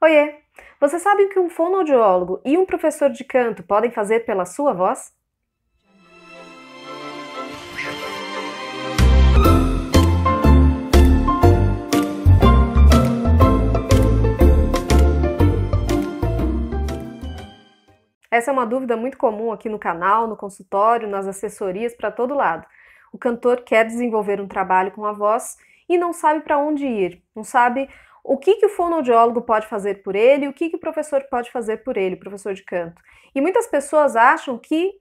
Oiê! Você sabe o que um fonoaudiólogo e um professor de canto podem fazer pela sua voz? Essa é uma dúvida muito comum aqui no canal, no consultório, nas assessorias, para todo lado. O cantor quer desenvolver um trabalho com a voz e não sabe para onde ir, não sabe o que o fonoaudiólogo pode fazer por ele, o que o professor pode fazer por ele, o professor de canto. E muitas pessoas acham que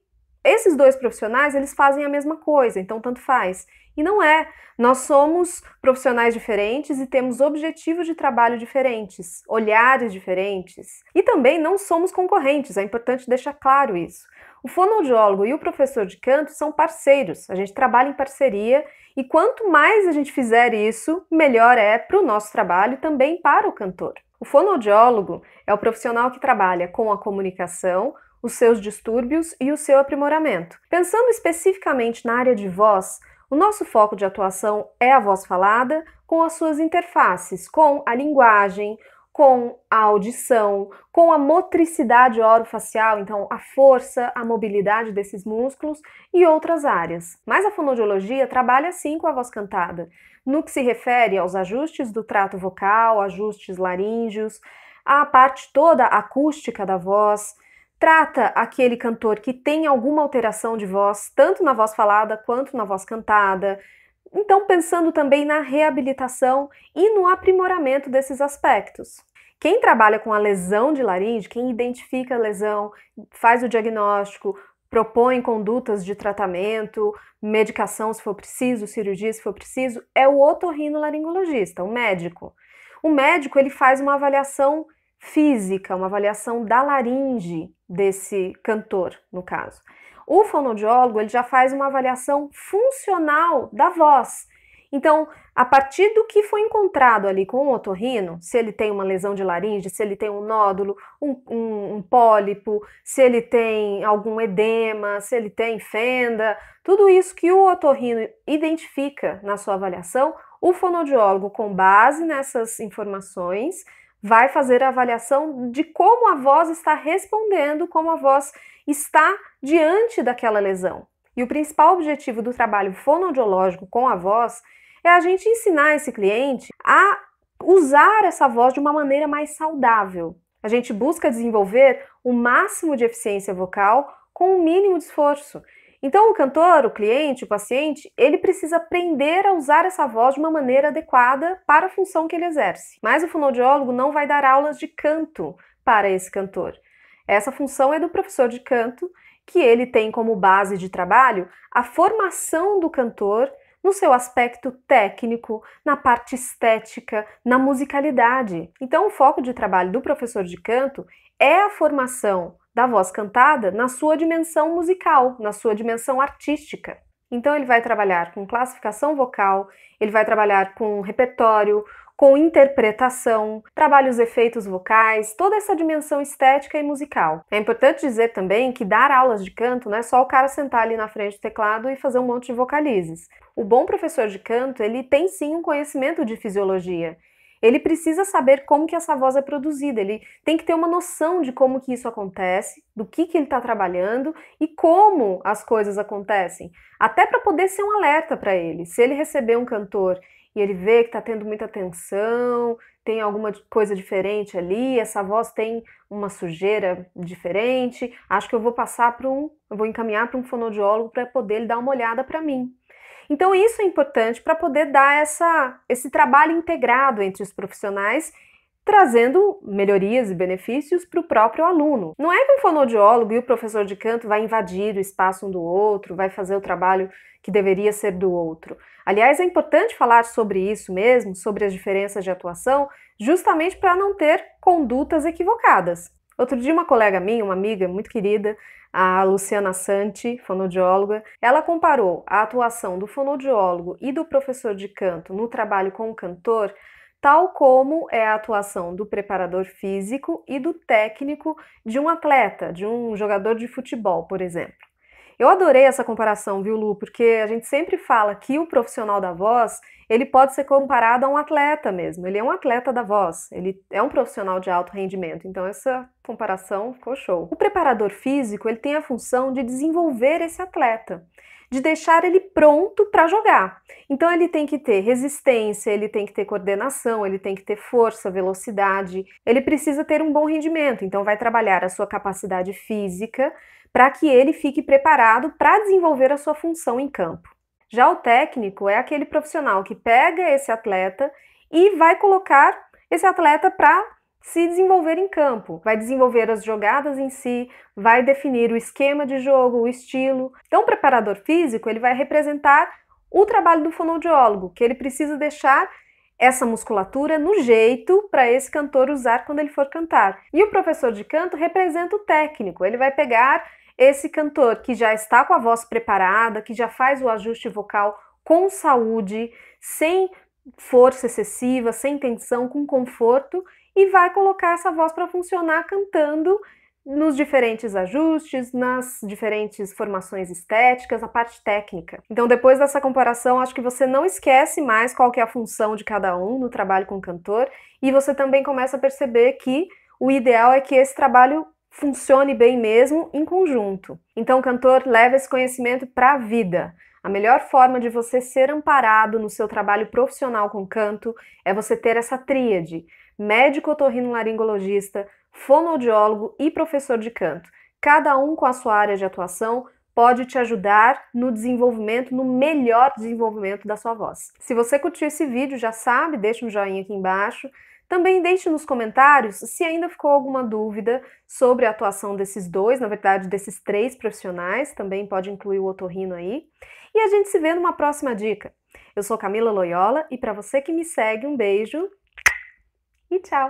esses dois profissionais, eles fazem a mesma coisa, então tanto faz. E não é. Nós somos profissionais diferentes e temos objetivos de trabalho diferentes, olhares diferentes. E também não somos concorrentes, é importante deixar claro isso. O fonoaudiólogo e o professor de canto são parceiros, a gente trabalha em parceria e quanto mais a gente fizer isso, melhor é para o nosso trabalho e também para o cantor. O fonoaudiólogo é o profissional que trabalha com a comunicação, os seus distúrbios e o seu aprimoramento. Pensando especificamente na área de voz, o nosso foco de atuação é a voz falada com as suas interfaces, com a linguagem, com a audição, com a motricidade orofacial, então a força, a mobilidade desses músculos e outras áreas. Mas a fonoaudiologia trabalha sim com a voz cantada, no que se refere aos ajustes do trato vocal, ajustes laríngeos, a parte toda acústica da voz. Trata aquele cantor que tem alguma alteração de voz, tanto na voz falada quanto na voz cantada. Então, pensando também na reabilitação e no aprimoramento desses aspectos. Quem trabalha com a lesão de laringe, quem identifica a lesão, faz o diagnóstico, propõe condutas de tratamento, medicação se for preciso, cirurgia se for preciso, é o otorrinolaringologista, o médico. O médico ele faz uma avaliação física, uma avaliação da laringe desse cantor, no caso. O fonoaudiólogo ele já faz uma avaliação funcional da voz. Então, a partir do que foi encontrado ali com o otorrino, se ele tem uma lesão de laringe, se ele tem um nódulo, um pólipo, se ele tem algum edema, se ele tem fenda, tudo isso que o otorrino identifica na sua avaliação, o fonoaudiólogo, com base nessas informações, vai fazer a avaliação de como a voz está respondendo, como a voz está diante daquela lesão. E o principal objetivo do trabalho fonoaudiológico com a voz é a gente ensinar esse cliente a usar essa voz de uma maneira mais saudável. A gente busca desenvolver o máximo de eficiência vocal com o mínimo de esforço. Então o cantor, o cliente, o paciente, ele precisa aprender a usar essa voz de uma maneira adequada para a função que ele exerce. Mas o fonoaudiólogo não vai dar aulas de canto para esse cantor. Essa função é do professor de canto, que ele tem como base de trabalho a formação do cantor no seu aspecto técnico, na parte estética, na musicalidade. Então o foco de trabalho do professor de canto é a formação da voz cantada na sua dimensão musical, na sua dimensão artística. Então ele vai trabalhar com classificação vocal, ele vai trabalhar com repertório, com interpretação, trabalha os efeitos vocais, toda essa dimensão estética e musical. É importante dizer também que dar aulas de canto não é só o cara sentar ali na frente do teclado e fazer um monte de vocalizes. O bom professor de canto, ele tem sim um conhecimento de fisiologia. Ele precisa saber como que essa voz é produzida, ele tem que ter uma noção de como que isso acontece, do que ele está trabalhando e como as coisas acontecem, até para poder ser um alerta para ele. Se ele receber um cantor e ele vê que está tendo muita tensão, tem alguma coisa diferente ali, essa voz tem uma sujeira diferente, acho que eu vou vou encaminhar para um fonoaudiólogo para poder ele dar uma olhada para mim. Então isso é importante para poder dar esse trabalho integrado entre os profissionais, trazendo melhorias e benefícios para o próprio aluno. Não é que o fonoaudiólogo e o professor de canto vai invadir o espaço um do outro, vai fazer o trabalho que deveria ser do outro. Aliás, é importante falar sobre isso mesmo, sobre as diferenças de atuação, justamente para não ter condutas equivocadas. Outro dia uma colega minha, uma amiga muito querida, a Luciana Santi, fonoaudióloga, ela comparou a atuação do fonoaudiólogo e do professor de canto no trabalho com o cantor, tal como é a atuação do preparador físico e do técnico de um atleta, de um jogador de futebol, por exemplo. Eu adorei essa comparação, viu, Lu? Porque a gente sempre fala que o profissional da voz, ele pode ser comparado a um atleta mesmo. Ele é um atleta da voz, ele é um profissional de alto rendimento. Então essa comparação ficou show. O preparador físico, ele tem a função de desenvolver esse atleta, de deixar ele pronto para jogar. Então ele tem que ter resistência, ele tem que ter coordenação, ele tem que ter força, velocidade, ele precisa ter um bom rendimento, então vai trabalhar a sua capacidade física para que ele fique preparado para desenvolver a sua função em campo. Já o técnico é aquele profissional que pega esse atleta e vai colocar esse atleta para se desenvolver em campo, vai desenvolver as jogadas em si, vai definir o esquema de jogo, o estilo. Então o preparador físico, ele vai representar o trabalho do fonoaudiólogo, que ele precisa deixar essa musculatura no jeito para esse cantor usar quando ele for cantar. E o professor de canto representa o técnico, ele vai pegar esse cantor que já está com a voz preparada, que já faz o ajuste vocal com saúde, sem força excessiva, sem tensão, com conforto, e vai colocar essa voz para funcionar cantando nos diferentes ajustes, nas diferentes formações estéticas, na parte técnica. Então, depois dessa comparação, acho que você não esquece mais qual que é a função de cada um no trabalho com o cantor, e você também começa a perceber que o ideal é que esse trabalho funcione bem mesmo em conjunto. Então, o cantor leva esse conhecimento para a vida. A melhor forma de você ser amparado no seu trabalho profissional com canto é você ter essa tríade: médico otorrinolaringologista, fonoaudiólogo e professor de canto. Cada um com a sua área de atuação pode te ajudar no desenvolvimento, no melhor desenvolvimento da sua voz. Se você curtiu esse vídeo, já sabe, deixa um joinha aqui embaixo. Também deixe nos comentários se ainda ficou alguma dúvida sobre a atuação desses dois, na verdade desses 3 profissionais, também pode incluir o otorrino aí. E a gente se vê numa próxima dica. Eu sou Camila Loyola e para você que me segue, um beijo e tchau!